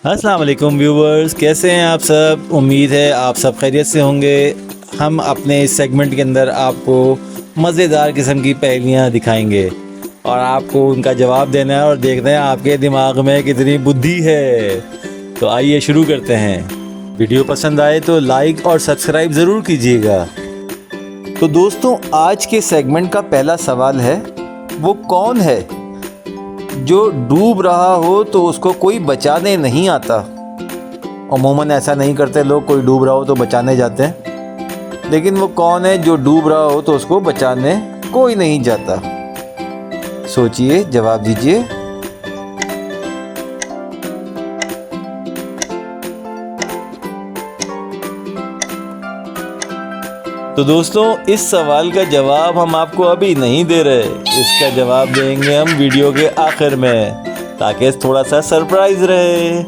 अस्सलाम वालेकुम व्यूवर्स, कैसे हैं आप सब। उम्मीद है आप सब खैरियत से होंगे। हम अपने इस सेगमेंट के अंदर आपको मज़ेदार किस्म की पहेलियाँ दिखाएंगे और आपको उनका जवाब देना है और देखना है आपके दिमाग में कितनी बुद्धि है। तो आइए शुरू करते हैं। वीडियो पसंद आए तो लाइक और सब्सक्राइब ज़रूर कीजिएगा। तो दोस्तों, आज के सेगमेंट का पहला सवाल है, वो कौन है जो डूब रहा हो तो उसको कोई बचाने नहीं आता। अमूमन ऐसा नहीं करते लोग, कोई डूब रहा हो तो बचाने जाते हैं, लेकिन वो कौन है जो डूब रहा हो तो उसको बचाने कोई नहीं जाता। सोचिए, जवाब दीजिए। तो दोस्तों, इस सवाल का जवाब हम आपको अभी नहीं दे रहे, इसका जवाब देंगे हम वीडियो के आखिर में, ताकि थोड़ा सा सरप्राइज रहे।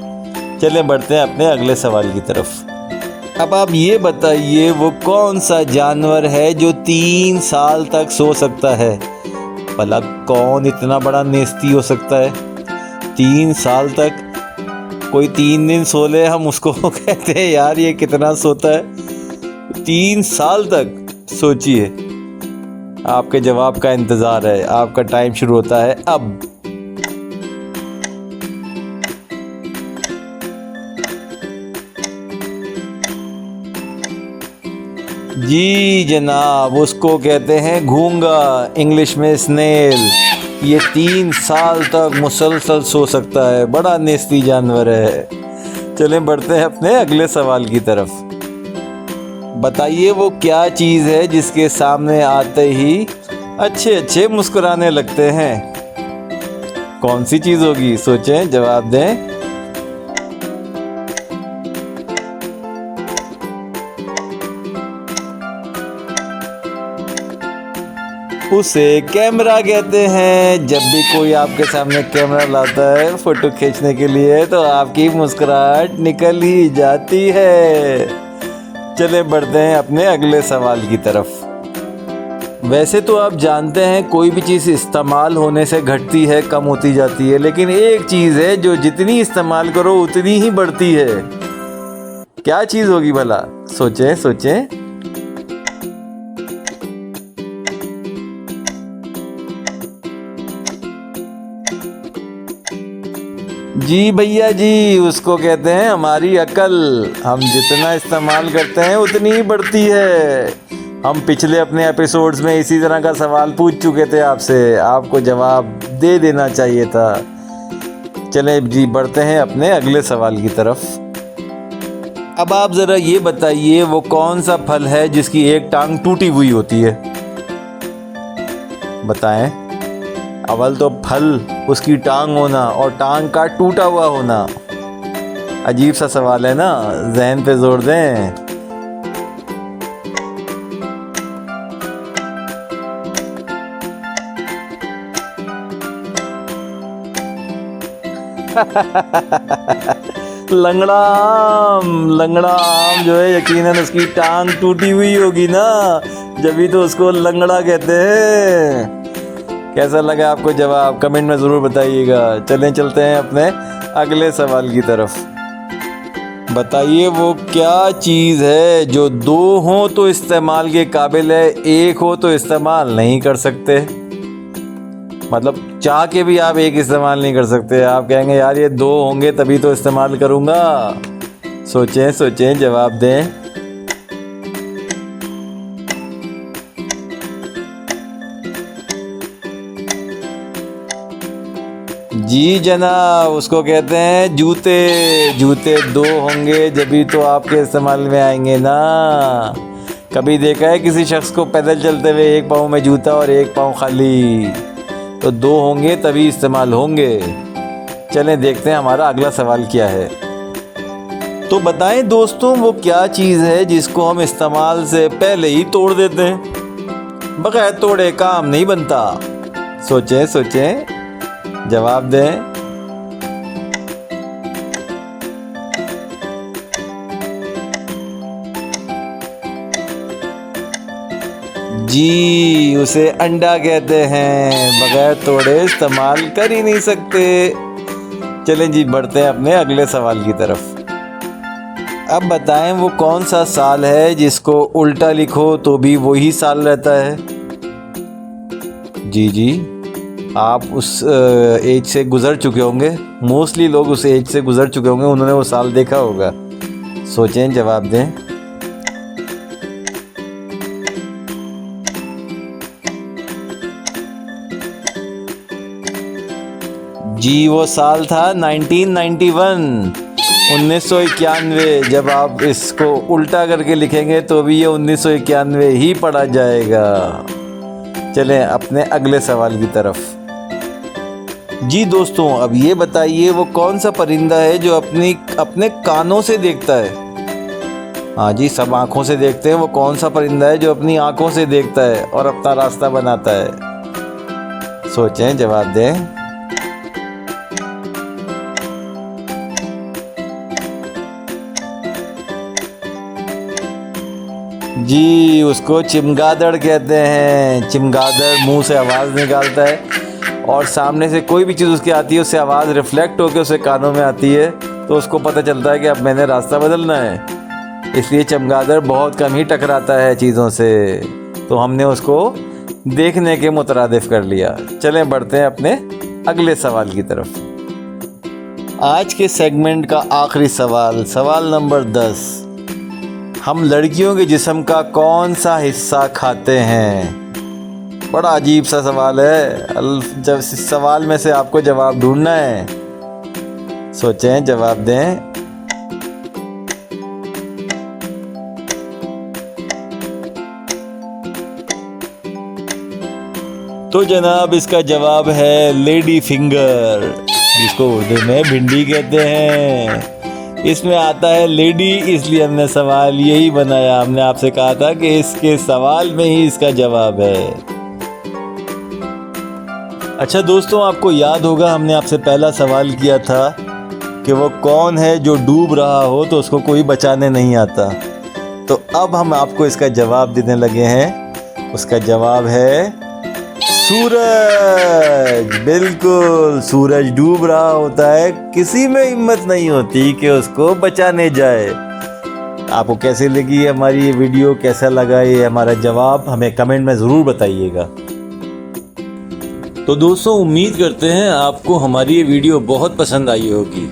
चलें बढ़ते हैं अपने अगले सवाल की तरफ। अब आप ये बताइए, वो कौन सा जानवर है जो 3 साल तक सो सकता है। भला कौन इतना बड़ा नेस्ती हो सकता है 3 साल तक। कोई 3 दिन सो ले, हम उसको कहते हैं यार ये कितना सोता है। 3 साल तक सोचिए। आपके जवाब का इंतज़ार है, आपका टाइम शुरू होता है अब। जी जनाब, उसको कहते हैं घूंगा, इंग्लिश में स्नेल। ये 3 साल तक मुसलसल सो सकता है, बड़ा नेस्ती जानवर है। चलें बढ़ते हैं अपने अगले सवाल की तरफ। बताइए, वो क्या चीज़ है जिसके सामने आते ही अच्छे अच्छे मुस्कुराने लगते हैं। कौन सी चीज़ होगी, सोचें, जवाब दें। उसे कैमरा कहते हैं। जब भी कोई आपके सामने कैमरा लाता है फोटो खींचने के लिए, तो आपकी मुस्कुराहट निकल ही जाती है। चले बढ़ते हैं अपने अगले सवाल की तरफ। वैसे तो आप जानते हैं कोई भी चीज़ इस्तेमाल होने से घटती है, कम होती जाती है, लेकिन एक चीज़ है जो जितनी इस्तेमाल करो उतनी ही बढ़ती है। क्या चीज़ होगी भला, सोचें सोचें। जी भैया जी, उसको कहते हैं हमारी अकल। हम जितना इस्तेमाल करते हैं उतनी ही बढ़ती है। हम पिछले अपने एपिसोड्स में इसी तरह का सवाल पूछ चुके थे आपसे, आपको जवाब दे देना चाहिए था। चले जी बढ़ते हैं अपने अगले सवाल की तरफ। अब आप ज़रा ये बताइए, वो कौन सा फल है जिसकी एक टांग टूटी हुई होती है। बताएं। अव्वल तो फल, उसकी टांग होना और टांग का टूटा हुआ होना। अजीब सा सवाल है ना, ज़हन पे जोर दें। लंगड़ा आम। लंगड़ा आम जो है, यकीनन उसकी टांग टूटी हुई होगी ना, जब तो उसको लंगड़ा कहते हैं। कैसा लगा आपको जवाब, कमेंट में ज़रूर बताइएगा। चलें चलते हैं अपने अगले सवाल की तरफ। बताइए, वो क्या चीज़ है जो 2 हो तो इस्तेमाल के काबिल है, 1 हो तो इस्तेमाल नहीं कर सकते। मतलब चाह के भी आप 1 इस्तेमाल नहीं कर सकते। आप कहेंगे यार ये 2 होंगे तभी तो इस्तेमाल करूँगा। सोचें सोचें, जवाब दें। जी जनाब, उसको कहते हैं जूते। जूते 2 होंगे जभी तो आपके इस्तेमाल में आएंगे ना। कभी देखा है किसी शख्स को पैदल चलते हुए 1 पाँव में जूता और 1 पाँव खाली? तो 2 होंगे तभी इस्तेमाल होंगे। चलें देखते हैं हमारा अगला सवाल क्या है। तो बताएं दोस्तों, वो क्या चीज़ है जिसको हम इस्तेमाल से पहले ही तोड़ देते हैं। बगैर तोड़े काम नहीं बनता। सोचें सोचें, जवाब दें। जी, उसे अंडा कहते हैं। बगैर तोड़े इस्तेमाल कर ही नहीं सकते। चलें जी, बढ़ते हैं अपने अगले सवाल की तरफ। अब बताएं वो कौन सा साल है जिसको उल्टा लिखो तो भी वही साल रहता है। जी जी, आप उस एज से गुज़र चुके होंगे, मोस्टली लोग उस एज से गुज़र चुके होंगे, उन्होंने वो साल देखा होगा। सोचें, जवाब दें। जी, वो साल था 1991, 1991। जब आप इसको उल्टा करके लिखेंगे तो भी ये 1991 ही पढ़ा जाएगा। चलें अपने अगले सवाल की तरफ। जी दोस्तों, अब ये बताइए वो कौन सा परिंदा है जो अपने कानों से देखता है। हाँ जी, सब आँखों से देखते हैं। वो कौन सा परिंदा है जो अपनी आँखों से देखता है और अपना रास्ता बनाता है। सोचें, जवाब दें। जी, उसको चमगादड़ कहते हैं। चमगादड़ मुंह से आवाज़ निकालता है और सामने से कोई भी चीज़ उसकी आती है, उससे आवाज़ रिफ्लेक्ट होकर उसके कानों में आती है, तो उसको पता चलता है कि अब मैंने रास्ता बदलना है। इसलिए चमगादड़ बहुत कम ही टकराता है चीज़ों से, तो हमने उसको देखने के मुतरादिफ कर लिया। चलें बढ़ते हैं अपने अगले सवाल की तरफ। आज के सेगमेंट का आखिरी सवाल, सवाल नंबर 10। हम लड़कियों के जिस्म का कौन सा हिस्सा खाते हैं। बड़ा अजीब सा सवाल है। जब इस सवाल में से आपको जवाब ढूंढना है। सोचें, जवाब दें। तो जनाब, इसका जवाब है लेडी फिंगर, जिसको उर्दू में भिंडी कहते हैं। इसमें आता है लेडी, इसलिए हमने सवाल यही बनाया। हमने आपसे कहा था कि इसके सवाल में ही इसका जवाब है। अच्छा दोस्तों, आपको याद होगा हमने आपसे पहला सवाल किया था कि वो कौन है जो डूब रहा हो तो उसको कोई बचाने नहीं आता। तो अब हम आपको इसका जवाब देने लगे हैं। उसका जवाब है सूरज। बिल्कुल, सूरज डूब रहा होता है, किसी में हिम्मत नहीं होती कि उसको बचाने जाए। आपको कैसे लगी हमारी ये वीडियो, कैसा लगा ये हमारा जवाब, हमें कमेंट में ज़रूर बताइएगा। तो दोस्तों, उम्मीद करते हैं आपको हमारी ये वीडियो बहुत पसंद आई होगी।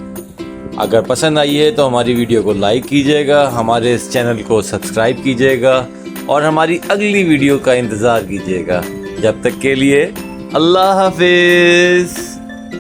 अगर पसंद आई है तो हमारी वीडियो को लाइक कीजिएगा, हमारे इस चैनल को सब्सक्राइब कीजिएगा और हमारी अगली वीडियो का इंतज़ार कीजिएगा। जब तक के लिए अल्लाह हाफिज़।